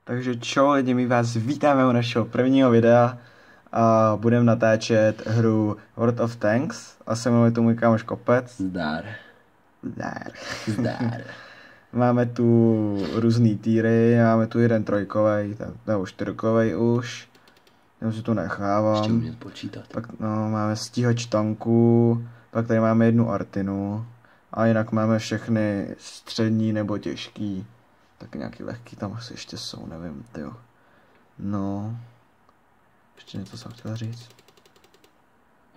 Takže čau lidi, my vás vítáme u našeho prvního videa a budeme natáčet hru World of Tanks a se mnou je tu můj kámoš Kopec. Zdar. Máme tu různý týry, máme tu jeden trojkovej, nebo čtyřkovej už. Já si tu nechávám. Ještě umět počítat. Pak máme stíhač tanků, pak tady máme jednu artinu a jinak máme všechny střední nebo těžký. Tak nějaký lehký tam asi ještě jsou, nevím, tyjo. No. Ještě něco jsem chtěl říct.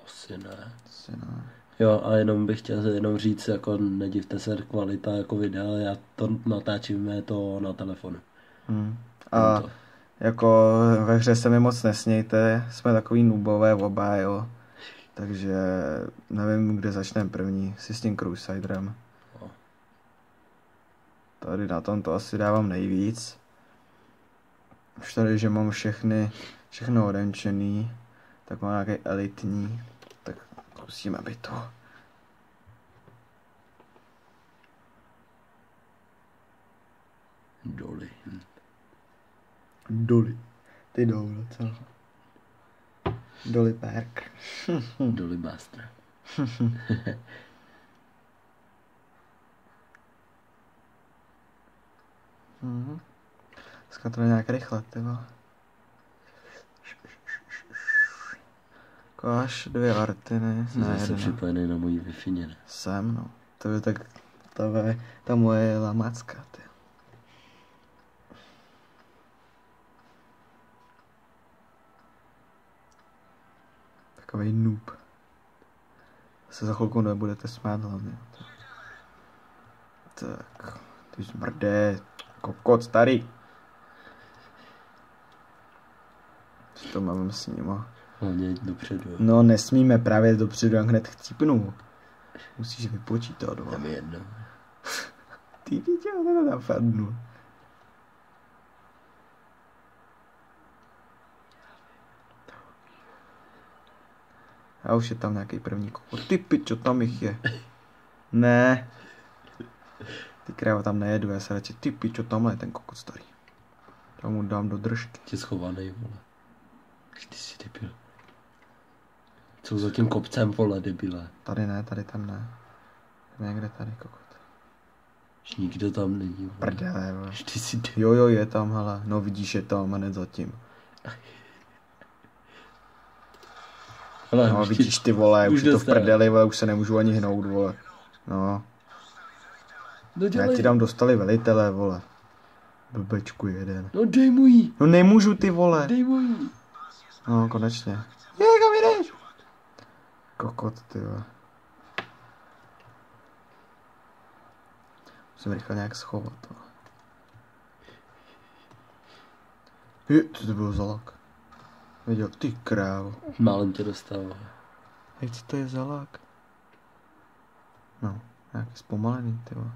Asi ne. Asi ne. Jo, a jenom bych chtěl říct, jako nedivte se, kvalita jako videa, já to natáčíme to na telefonu. A jako ve hře se mi moc nesmějte, jsme takový noobové oba, jo. Takže nevím, kde začneme první, si s tím Crusaderem. Tady na tom to asi dávám nejvíc. Už tady, že mám všechno odenčený, tak mám nějaký elitní, tak zkusíme být to. Doly. Ty jdou docela. Doly Park. Doly Master. Dneska to je nějak rychle, tyvo. Koš, 2 artiny. Jsi zase připojený na mojí Wi-Fi, ne? Jsem, no. To je tak, ta moje lamacka, ty. Takovej noob. Se za chvilku nebudete smát hlavně. Tak, ty zmrdé, kokot starý. Co to mám s nima? Hlavně jít dopředu. No nesmíme právě dopředu, jak hned chcípnu. Musíš vypočítat, vole. Tam je jedno. Ty pičo, to napadnu. A už je tam nějaký první kokot. Ty pičo, tam jich je. Ne. Ty kráva tam nejedu, já se radši, ty pičo, tamhle je ten kokot starý. Já mu dám do držky. Tě schovanej, vole. Ty jsi debil. Co za tím kopcem, vole, debile? Tady ne, tady tam ne. Někde tady kokot. Už nikdo tam není, vole. Prdele, vole. Ty jsi debil. Jo, je tam, hele. No vidíš, je tam, hned zatím. Hele, no vidíš ty vole, už je to v prdeli, vole, už se nemůžu ani hnout, vole. No. Já ti dám dostali velitele, vole. Blbečku jeden. No dej mu jí. No nemůžu, ty vole. Dej mu jí. No konečně. Je, kam jdeš? Kokot, ty vole. Musím rychle nějak schovat, vole. Je, to bylo zalak. Viděl, ty krávo. Málem tě dostal. Jak co to je zalak? No, nějaký zpomalený, ty vole.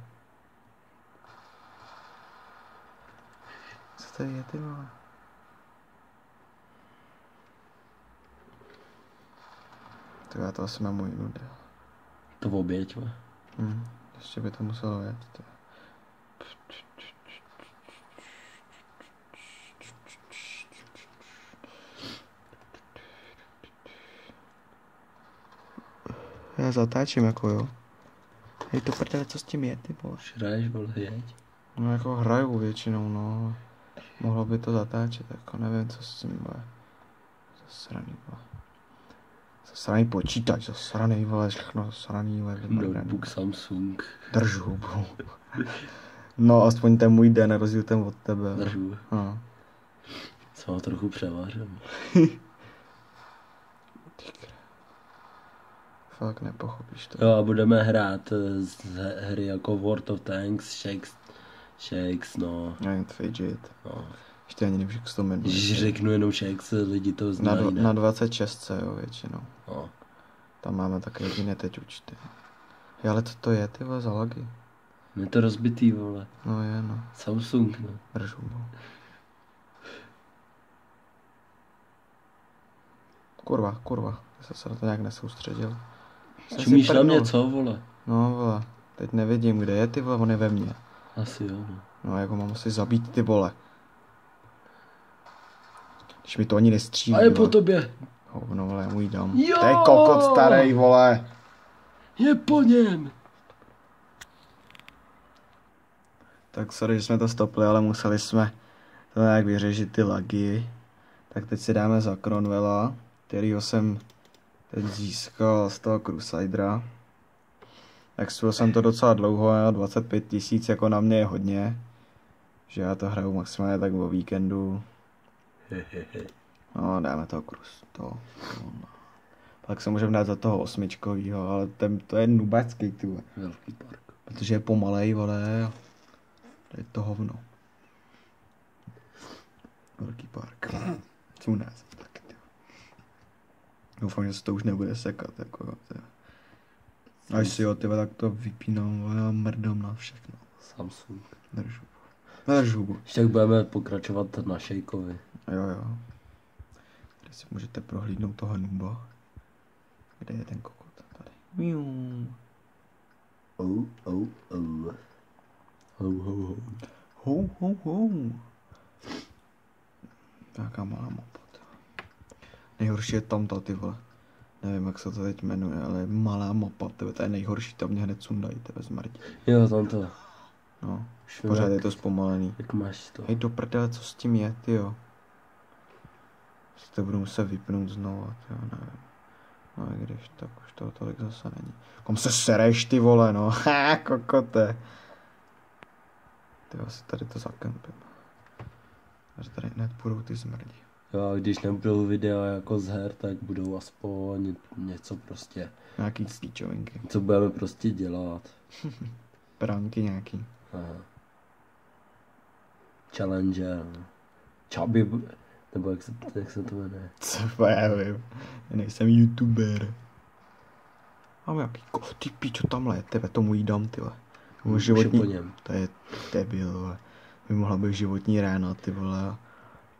Co tady je, ty vole? To já to asi mám můj nude. To v oběť, vole. Ještě by to muselo jet, ty. Já zatáčím jako jo. Hej to prdele, co s tím je, ty vole? Hraješ, vole, jeď. No jako hraju většinou, no. Mohlo by to zatáčet, jako nevím, co s tím bude. Zasraný, vole. Zasraný počítač, zasraný, vole, všechno zasraný, vole. Notebook Samsung. Drž hubu. No, aspoň ten můj den, na rozdíl ten od tebe. Drž hubu. No. Jsem ho trochu převářil. Fakt nepochopíš to. Jo, a budeme hrát z hry jako World of Tanks, Shakes, no. Nevím, Fidget. No. Ještě ani nevím, jak se to jmenuje. Když řeknu jenom Shakes, lidi to znají, na 26, jo, většinou. No. Tam máme také jediné teď účty. Je, ale co to je, ty vole, za lagy? Je to rozbitý, vole. No je, no. Samsung, no. Držu, no. Kurva. Já jsem se na to nějak nesoustředil. Čumíš na mě, co, vole? No, vole. Teď nevidím, kde je, ty vole, on je ve mně. Asi jo, no. No, jako mám asi zabít, ty vole. Když mi to ani nestřílí. A je po tobě. Hovno, vole, můj dám. Jo! To je kokot starý, vole. Je po něm. Tak sorry, že jsme to stopli, ale museli jsme to nějak vyřešit ty lagy. Tak teď si dáme za Cromwella, kterýho jsem teď získal z toho Crusadera. Tak jsem to docela dlouho, 25 000 jako na mě je hodně. Že já to hraju maximálně tak o víkendu. No, dáme toho Crusto. Pak se můžeme dát za toho 8, ale to je nubacký, ty vole. Velký park. Protože je pomalej, vole. To je to hovno. Velký park. Co u nás taky, ty. Doufám, že se to už nebude sekat, jako jo, ty. Až si jo, ty, tak to vypínám, vole, a mrdám na všechno. Samsung. Držu. Ještě tak budeme pokračovat na Šejkovi. Jo. Tady si můžete prohlídnout toho nuba. Kde je ten kokot? Tady. Miu. Ho. Nějaká malá mapa. Nejhorší je tam ta, ty vole. Nevím, jak se to teď jmenuje, ale malá mapa, tebe, to je nejhorší, tam mě hned sundají, tebe zmrdí. Jo, tam to. No, pořád je to zpomalený. Jak máš to? Hej, do prdele, co s tím je, tyjo. Si to budu muset vypnout znovu, tyjo, nevím. No i když, tak už toho tolik zase není. Kom se sereš, ty vole, no, ha, kokote. Tyjo, si tady to zakempím. Až tady hned půjdou ty zmrdí. Jo, a když nebudou videa jako z her, tak budou aspoň něco prostě. Nějaký stýčovinky. Co budeme prostě dělat. Pranky nějaký. Aha. Challenger. Chubby, nebo jak se to jmenuje? Co já vím. Já nejsem youtuber. Mám jaký ty pičo tamhle, tebe tomu jí dám, tyhle. Životní, to je debil, vole. By mohla být životní rána, ty vole.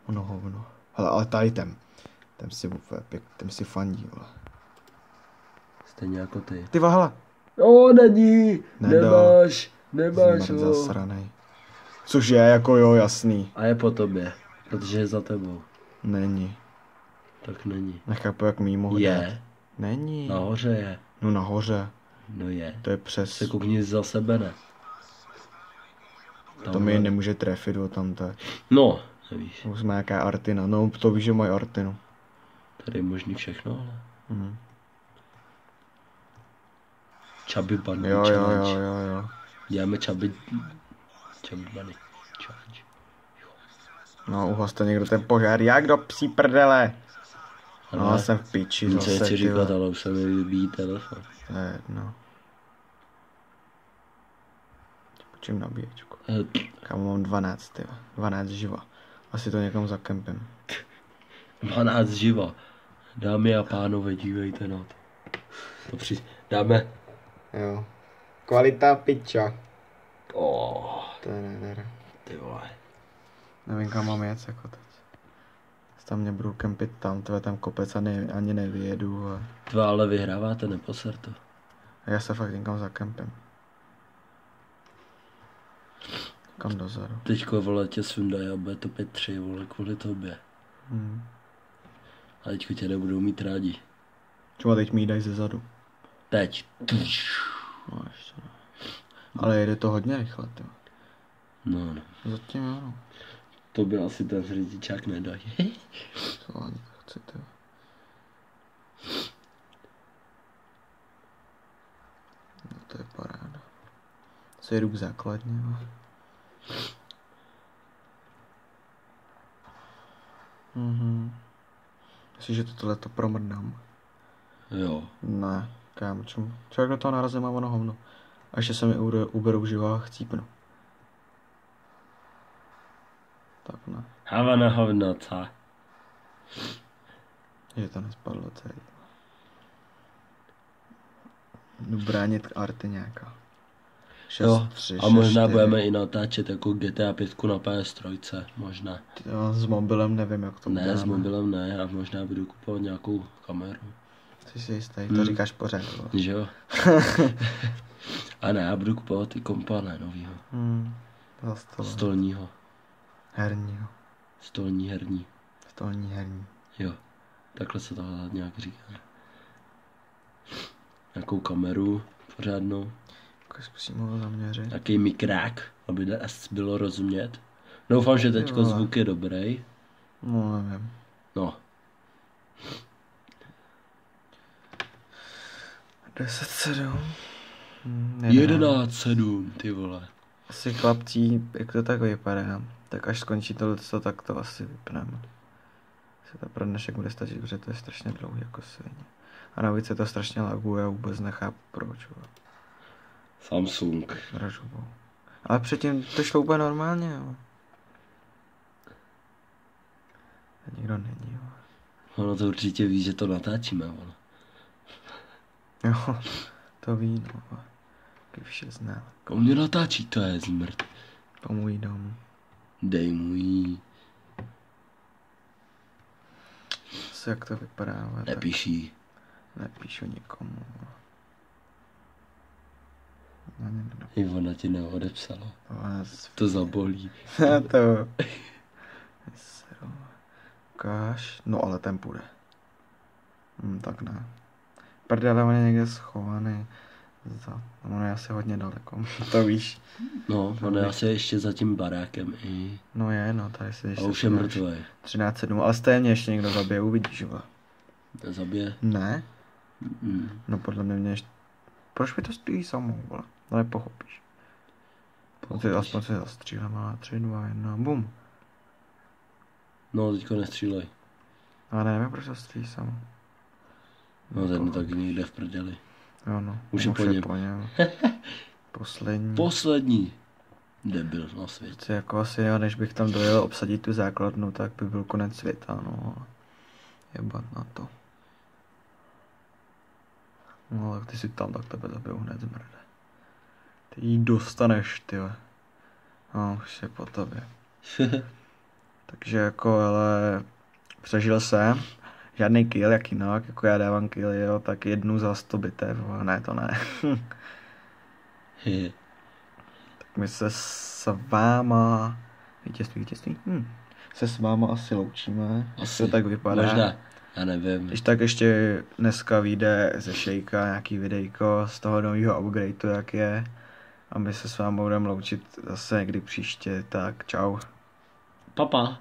Ono hovno. Hele, ale tady ten si fandí, vole. Stejně jako ty. Ty hele. No, není. Nemáš ho. Zasranej. Což je, jako jo, jasný. A je po tobě, protože je za tebou. Není. Tak není. Nechápu, jak mý mohl je. dát. Není. Nahoře je. No nahoře. No je. To je přes. Se koukni za sebe, ne? To mi nemůže trefit, o tam to je. No, nevíš. Už má nějaká Artina, no to víš, že mají Artinu. Tady je možný všechno, ale. Mhm. Chubby Bunny Jo. Děláme Chubby Bunny challenge. No, uhaste někdo ten požár, jak do psí prdele. No, jsem v piči zase, zase, chci říkat, ale už se mi vybíjí telefon. To je jedno. Počím nabíječku. Kámo, mám 12, tyva. 12 živa. Asi to někam zakempím. 12 živa. Dámy a pánové, dívejte na to. Dáme. Jo. Kvalita piča. Ty vole. Nevím, kam mám jet, jako teď. Tam mě budu kempit tam, tvé tam kopec a ani nevyjedu. A... Tvé ale vyhráváte, neposer to. A já se fakt někam zakempím. Kam dozadu. Teďko, vole, tě sundají a bude to 5-3, vole, kvůli tobě. A teďko tě nebudou mít rádi. Čuma teď mi dají ze zadu. Teď. No, ještě ne. Ale jede to hodně rychle, tyjo. No. Zatím jo, no. To by asi ten řidičák nedají. To ani chci, tyjo. No to je paráda. Co jedu k základně, no. Myslíš, že tohleto promrdám? Jo. Ne, kámo, čemu? Člověk do toho narazím a ono hovno. A ještě se mi uberou živa a chcípnu. Tak ne. Havana hovnota. Že to nespadlo celý. Jdu bránit arty nějaká. 6, jo, 3, a možná 4. budeme i natáčet jako GTA 5 na PS3, možná. Jo, s mobilem nevím, jak to bude. Ne, s mobilem ne, a možná budu kupovat nějakou kameru. Jsi si jistý, to říkáš pořád. Že jo. A ne, já budu kupovat ty kompa, ne, novýho. Za stole. Stolního. Herního. Stolní herní. Stolní herní. Jo, takhle se to nějak říká. Nějakou kameru pořádnou. Zkusím ho zaměřit. Taký mikrák, aby bylo rozumět. Doufám, že teďko zvuk je dobrý. No, nevím. No. 10:07. 11:07, ty vole. Asi chlapcí, jak to tak vypadá, tak až skončí tohleto, tak to asi vypneme. Se to pro dnešek bude stačit, protože to je strašně dlouhý jako svině. A navíc se to strašně laguje a vůbec nechápu proč. Samsung. Dražbou. Ale předtím to šlo úplně normálně, jo. A nikdo není, jo. Ono to určitě ví, že to natáčíme, vole. Jo, to ví, no. Když vše zná. Komu mě natáčí, to je zmrt. To můj dom. Dej můj. Co, jak to vypadá? Nepíší. Nepíšu nikomu. I ona ti neodepsala. To zabolí. To. Ukáž. No ale ten půjde. Tak ne. Prdele, on je někde schovaný. On je asi hodně daleko. To víš. No, on je asi ještě za tím barákem i. No je, no, tady si ještě. A už je mrtvý. 13:07, ale stejně ještě někdo zabije, uvidíš, vole. Zabije? Ne? No podle mě ještě. Proč mi to stojí samou, vole? No nepochopíš. Ty aspoň se zastřílem, ale 3, 2, 1, bum. No, teďko nestřílej. Ale nevím, proč to stojí samou. No, ten tak někde v prdeli. Jo, no. Už je po něm. Poslední. Debil na světě. Co jako asi, jo, než bych tam dojel obsadit tu základnu, tak by byl konec světa, no. Jebat na to. No, tak ty si tam, tak tebe zabiju hned zmrde. Ty jí dostaneš, tyhle. No, už je po tobě. Takže jako, ale přežil jsem. Žádný kill, jak jinak, jako já dávám kill, jo, tak 1 za 100 bitev, ale ne, to ne. Tak my se s váma, vítězství, se s váma asi loučíme, asi to tak vypadá. Možná, já nevím. Když tak ještě dneska vyjde ze Shakea nějaký videjko z toho nového upgradeu, jak je. A my se s vámi budeme loučit zase někdy příště, tak čau. Papa.